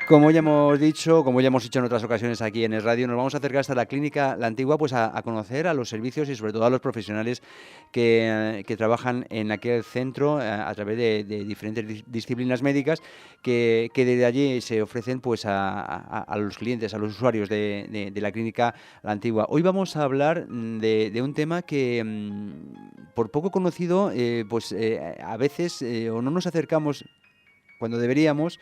Como ya hemos dicho, como ya hemos hecho en otras ocasiones aquí en el radio, nos vamos a acercar hasta la clínica La Antigua, pues a conocer a los servicios y sobre todo a los profesionales que trabajan en aquel centro a través de diferentes disciplinas médicas que desde allí se ofrecen pues a los clientes, a los usuarios de la clínica La Antigua. Hoy vamos a hablar de un tema que por poco conocido, a veces o no nos acercamos cuando deberíamos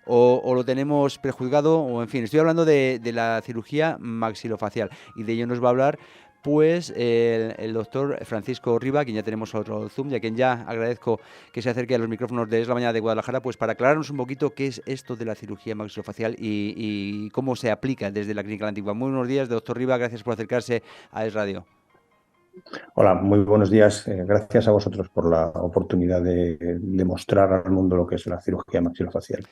o lo tenemos prejuzgado o en fin, estoy hablando de la cirugía maxilofacial y de ello nos va a hablar pues el doctor Francisco Riva, a quien ya tenemos otro Zoom y a quien ya agradezco que se acerque a los micrófonos de Es la Mañana de Guadalajara, pues para aclararnos un poquito qué es esto de la cirugía maxilofacial y cómo se aplica desde la Clínica La Antigua. Muy buenos días, doctor Riva, gracias por acercarse a Es Radio. Hola, muy buenos días. Gracias a vosotros por la oportunidad de mostrar al mundo lo que es la cirugía maxilofacial.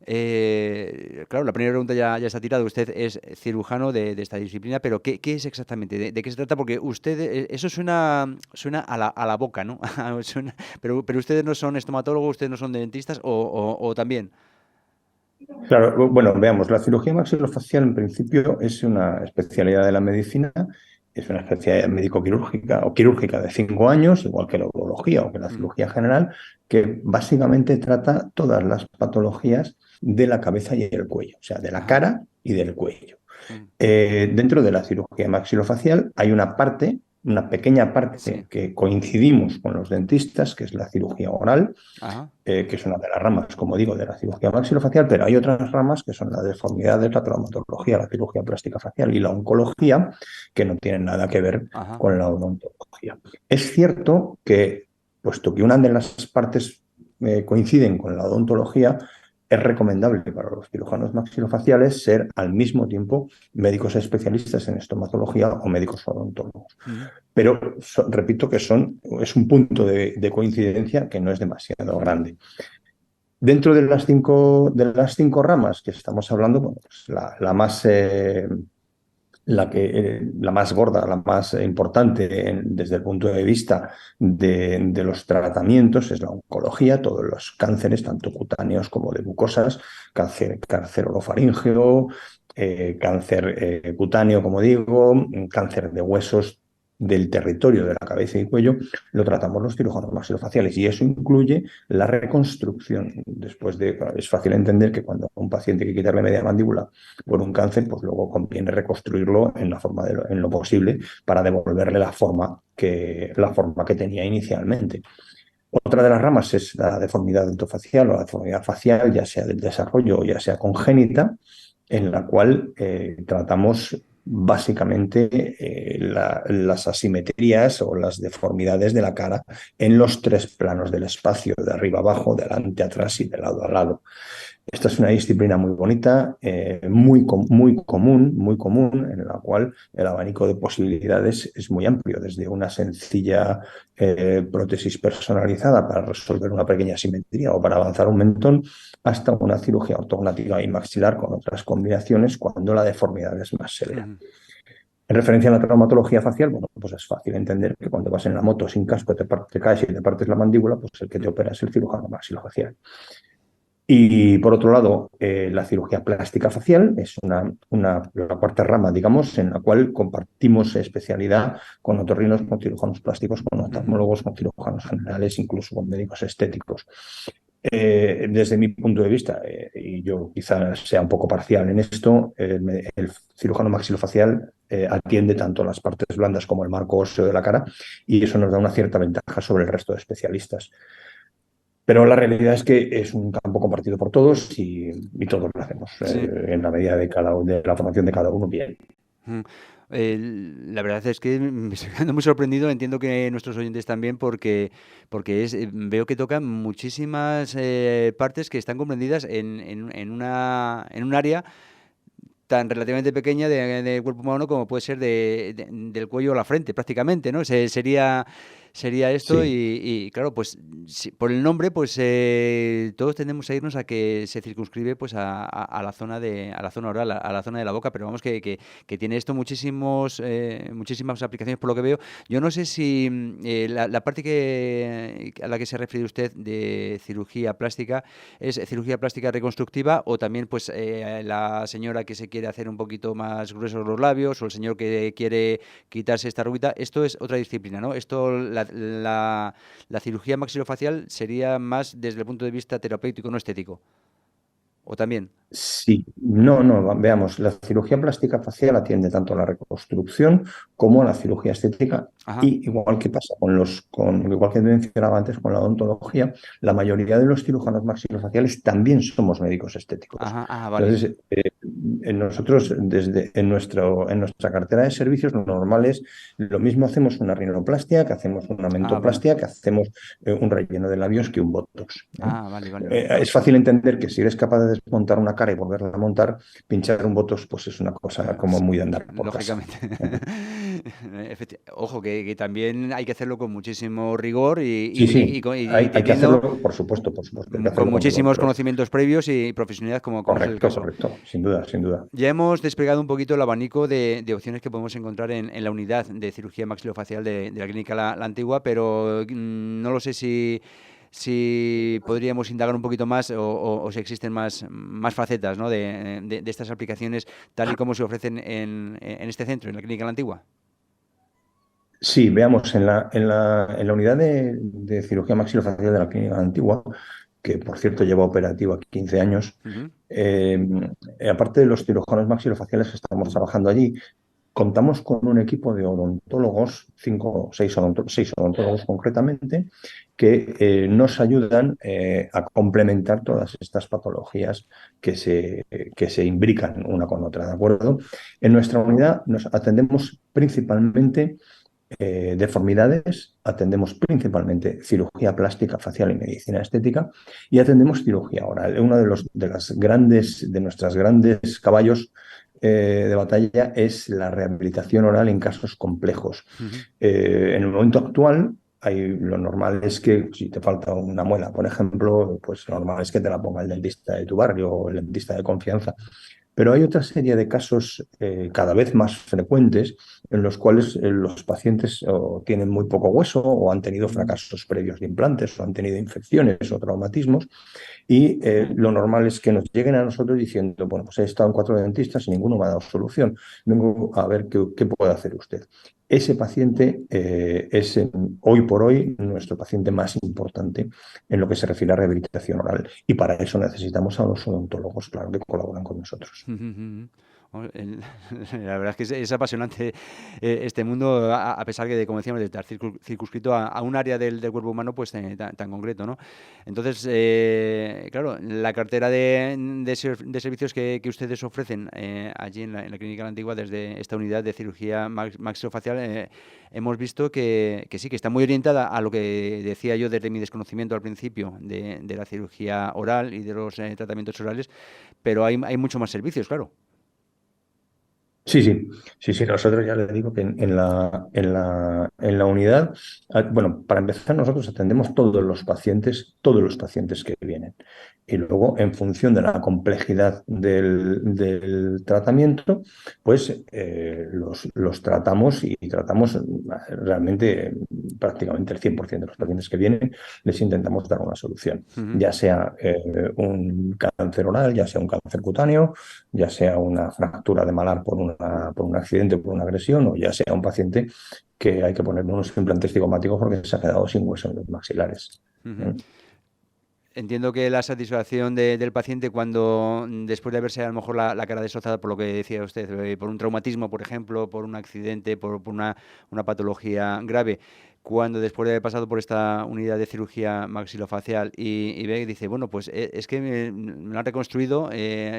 Claro, la primera pregunta ya está tirada. Usted es cirujano de esta disciplina, pero ¿qué es exactamente? ¿De qué se trata? Porque usted, eso suena a la boca, ¿no? Pero ustedes no son estomatólogos, ustedes no son dentistas o también. Claro, bueno, veamos, la cirugía maxilofacial en principio es una especialidad de la medicina, es una especialidad médico-quirúrgica o quirúrgica de 5 años, igual que la urología o que la Mm, cirugía general, que básicamente trata todas las patologías de la cabeza y el cuello, o sea, de la ajá. cara y del cuello. Mm, Dentro de la cirugía maxilofacial hay una pequeña sí. parte que coincidimos con los dentistas, que es la cirugía oral, Ajá. que es una de las ramas, como digo, de la cirugía maxilofacial, pero hay otras ramas que son las deformidades, la traumatología, la cirugía plástica facial y la oncología, que no tienen nada que ver Ajá. con la odontología. Es cierto que, puesto que una de las partes coinciden con la odontología, es recomendable para los cirujanos maxilofaciales ser al mismo tiempo médicos especialistas en estomatología o médicos odontólogos. Mm, Pero repito que es un punto de coincidencia que no es demasiado mm, grande. Dentro de las cinco ramas que estamos hablando, bueno, pues la más gorda, la más importante desde el punto de vista de los tratamientos es la oncología, todos los cánceres, tanto cutáneos como de mucosas, cáncer orofaríngeo, cáncer cutáneo, como digo, cáncer de huesos del territorio de la cabeza y cuello, lo tratamos los cirujanos maxilofaciales y eso incluye la reconstrucción. Es fácil entender que cuando a un paciente hay que quitarle media mandíbula por un cáncer, pues luego conviene reconstruirlo en lo posible para devolverle la forma que tenía inicialmente. Otra de las ramas es la deformidad dentofacial o la deformidad facial, ya sea del desarrollo o ya sea congénita, en la cual tratamos básicamente las asimetrías o las deformidades de la cara en los tres planos del espacio, de arriba abajo, de delante atrás y de lado a lado. Esta es una disciplina muy bonita, muy común, en la cual el abanico de posibilidades es muy amplio, desde una sencilla prótesis personalizada para resolver una pequeña simetría o para avanzar un mentón, hasta una cirugía ortognática y maxilar con otras combinaciones cuando la deformidad es más severa. mm. En referencia a la traumatología facial, bueno, pues es fácil entender que cuando vas en la moto sin casco te caes y te partes la mandíbula, pues el que te Mm, opera es el cirujano maxilofacial. Y por otro lado, la cirugía plástica facial es la cuarta rama, digamos, en la cual compartimos especialidad con otorrinos, con cirujanos plásticos, con mm, oftalmólogos, con cirujanos generales, incluso con médicos estéticos. Desde mi punto de vista, y yo quizás sea un poco parcial en esto, el cirujano maxilofacial atiende tanto las partes blandas como el marco óseo de la cara y eso nos da una cierta ventaja sobre el resto de especialistas. Pero la realidad es que es un campo compartido por todos y todos lo hacemos sí. en la medida de la formación de cada uno bien. Mm. La verdad es que me estoy quedando muy sorprendido. Entiendo que nuestros oyentes también, porque veo que tocan muchísimas partes que están comprendidas en un área tan relativamente pequeña del cuerpo humano como puede ser del cuello a la frente, prácticamente, ¿no? sería esto Sí. y, claro, pues por el nombre, pues todos tendemos a irnos a que se circunscribe pues a la zona a la zona oral, a la zona de la boca, pero vamos que tiene esto muchísimas aplicaciones por lo que veo. Yo no sé si la parte a la que se ha referido usted de cirugía plástica es cirugía plástica reconstructiva o también pues la señora que se quiere hacer un poquito más gruesos los labios o el señor que quiere quitarse esta rubita. Esto es otra disciplina, ¿no? Esto, la cirugía maxilofacial sería más desde el punto de vista terapéutico, no estético. ¿O también? Sí, no, no, veamos, la cirugía plástica facial atiende tanto a la reconstrucción como a la cirugía estética Ajá, y igual que pasa igual que mencionaba antes con la odontología, la mayoría de los cirujanos maxilofaciales también somos médicos estéticos. ajá, vale. Entonces, nosotros en nuestra cartera de servicios lo normal es lo mismo hacemos una rinoplastia, que hacemos una Vale. mentoplastia, que hacemos un relleno de labios que un botox. Vale, vale, vale. Es fácil entender que si eres capaz de desmontar una cara y volverla a montar, pinchar un botox, pues es una cosa como Sí, muy de andar por casa. lógicamente. Ojo, que también hay que hacerlo con muchísimo rigor Sí, sí, y hay que teniendo hacerlo, por supuesto, hay que con hacerlo con rigor, muchísimos pero conocimientos previos y profesionalidad como es el correcto, caso. correcto, sin duda, sin duda. Ya hemos desplegado un poquito el abanico de opciones que podemos encontrar en la unidad de cirugía maxilofacial de la clínica La Antigua, pero no lo sé si podríamos indagar un poquito más o si existen más facetas, ¿no? de estas aplicaciones tal y como se ofrecen en este centro, en la clínica La Antigua. Sí, veamos, en la unidad de cirugía maxilofacial de la clínica antigua, que por cierto lleva operativa 15 años, Ujú. eh, aparte de los cirujanos maxilofaciales que estamos trabajando allí, contamos con un equipo de odontólogos, seis odontólogos concretamente, que nos ayudan a complementar todas estas patologías que se imbrican una con otra, ¿de acuerdo? En nuestra unidad nos atendemos principalmente deformidades, atendemos principalmente cirugía plástica, facial y medicina estética y atendemos cirugía oral. Uno de nuestras grandes caballos de batalla es la rehabilitación oral en casos complejos. Ujú. En el momento actual, lo normal es que si te falta una muela, por ejemplo, pues lo normal es que te la ponga el dentista de tu barrio o el dentista de confianza. Pero hay otra serie de casos cada vez más frecuentes en los cuales los pacientes o tienen muy poco hueso o han tenido fracasos previos de implantes o han tenido infecciones o traumatismos y lo normal es que nos lleguen a nosotros diciendo, bueno, pues he estado en 4 dentistas y ninguno me ha dado solución. Vengo a ver qué puede hacer usted. Ese paciente es hoy por hoy nuestro paciente más importante en lo que se refiere a rehabilitación oral. Y para eso necesitamos a los odontólogos, claro, que colaboran con nosotros. Ujú, ujú. La verdad es que es apasionante este mundo, a pesar que, como decíamos, de estar circunscrito a un área del cuerpo humano pues tan concreto, ¿no? Entonces, claro, la cartera de servicios que ustedes ofrecen allí en la Clínica La Antigua, desde esta unidad de cirugía maxilofacial, hemos visto que sí, que está muy orientada a lo que decía yo desde mi desconocimiento al principio de la cirugía oral y de los tratamientos orales, pero hay mucho más servicios, claro. Sí, sí, sí, sí, nosotros ya le digo que en la unidad, bueno, para empezar, nosotros atendemos todos los pacientes que vienen. Y luego, en función de la complejidad del tratamiento, pues los tratamos y tratamos realmente prácticamente el 100% de los pacientes que vienen, les intentamos dar una solución, Ujú. ya sea un cáncer oral, ya sea un cáncer cutáneo, ya sea una fractura de malar por un accidente o por una agresión, o ya sea un paciente que hay que ponerle unos implantes cigomáticos porque se ha quedado sin hueso en los maxilares. Ujú. ¿Eh? Entiendo que la satisfacción del paciente cuando, después de verse a lo mejor la cara destrozada por lo que decía usted, por un traumatismo, por ejemplo, por un accidente, por una patología grave, cuando después de haber pasado por esta unidad de cirugía maxilofacial y ve y dice, bueno, pues es que me lo han reconstruido,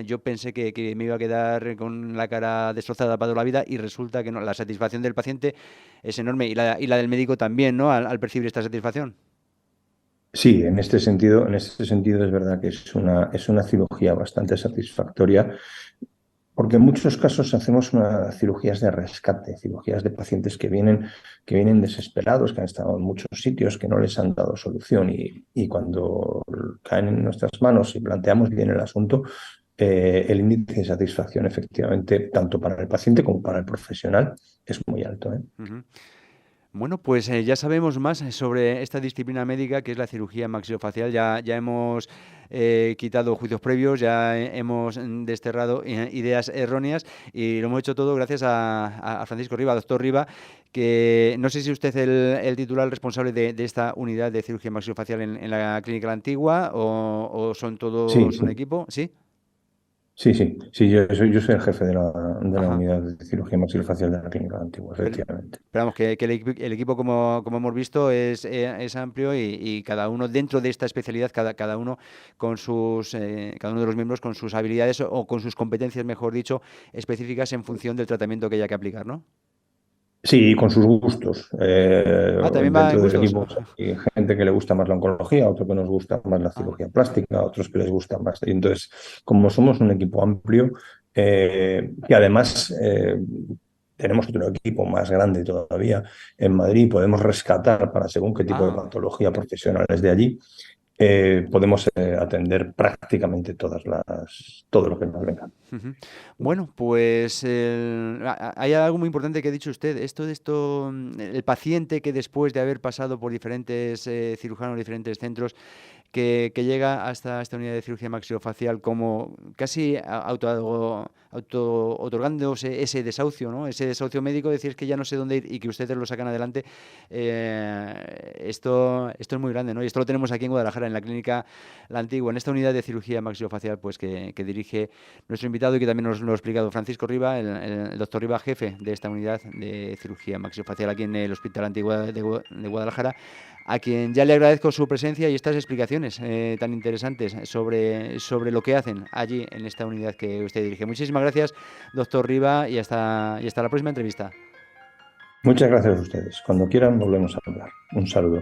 yo pensé que me iba a quedar con la cara destrozada para toda la vida y resulta que no, la satisfacción del paciente es enorme y la del médico también, ¿no? Al percibir esta satisfacción. Sí, en este sentido es verdad que es una cirugía bastante satisfactoria. Porque en muchos casos hacemos cirugías de rescate, cirugías de pacientes que vienen desesperados, que han estado en muchos sitios, que no les han dado solución y cuando caen en nuestras manos y planteamos bien el asunto, el índice de satisfacción efectivamente, tanto para el paciente como para el profesional, es muy alto, ¿eh? Ujú. Bueno, pues ya sabemos más sobre esta disciplina médica que es la cirugía maxilofacial. Ya hemos quitado juicios previos, ya hemos desterrado ideas erróneas y lo hemos hecho todo gracias a Francisco Riba, doctor Riba, que no sé si usted es el titular responsable de esta unidad de cirugía maxilofacial en la Clínica La Antigua o son Sí, todos un sí. equipo, ¿sí? Sí, yo soy el jefe de la Ajá. unidad de cirugía maxilofacial de la Clínica Antigua, Pero, efectivamente. pero vamos, que el equipo, como hemos visto, es amplio y cada uno, dentro de esta especialidad, cada uno cada uno de los miembros con sus habilidades o con sus competencias, mejor dicho, específicas en función del tratamiento que haya que aplicar, ¿no? Sí, con sus gustos. Ah, también va en Dentro del gustos. equipo pues, hay gente que le gusta más la oncología, otro que nos gusta más la Ah, cirugía plástica, otros que les gusta más. Y entonces, como somos un equipo amplio, que además tenemos otro equipo más grande todavía en Madrid, podemos rescatar para según qué tipo de ah. patología profesionales de allí, podemos atender prácticamente todo lo que nos venga. Ujú. Bueno, pues hay algo muy importante que ha dicho usted. El paciente que después de haber pasado por diferentes cirujanos, diferentes centros, que llega hasta esta unidad de cirugía maxilofacial como casi auto otorgándose ese desahucio, ¿no? Ese desahucio médico, decir que ya no sé dónde ir y que ustedes lo sacan adelante. Esto es muy grande, ¿no? Y esto lo tenemos aquí en Guadalajara, en la clínica La Antigua, en esta unidad de cirugía maxilofacial, pues que dirige nuestro invitado y que también nos lo ha explicado Francisco Riba, el doctor Riba, jefe de esta unidad de cirugía maxilofacial aquí en el Hospital Antigua de Guadalajara, a quien ya le agradezco su presencia y estas explicaciones tan interesantes sobre lo que hacen allí en esta unidad que usted dirige. Muchísimas gracias, doctor Riba, y hasta la próxima entrevista. Muchas gracias a ustedes. Cuando quieran, volvemos a hablar. Un saludo.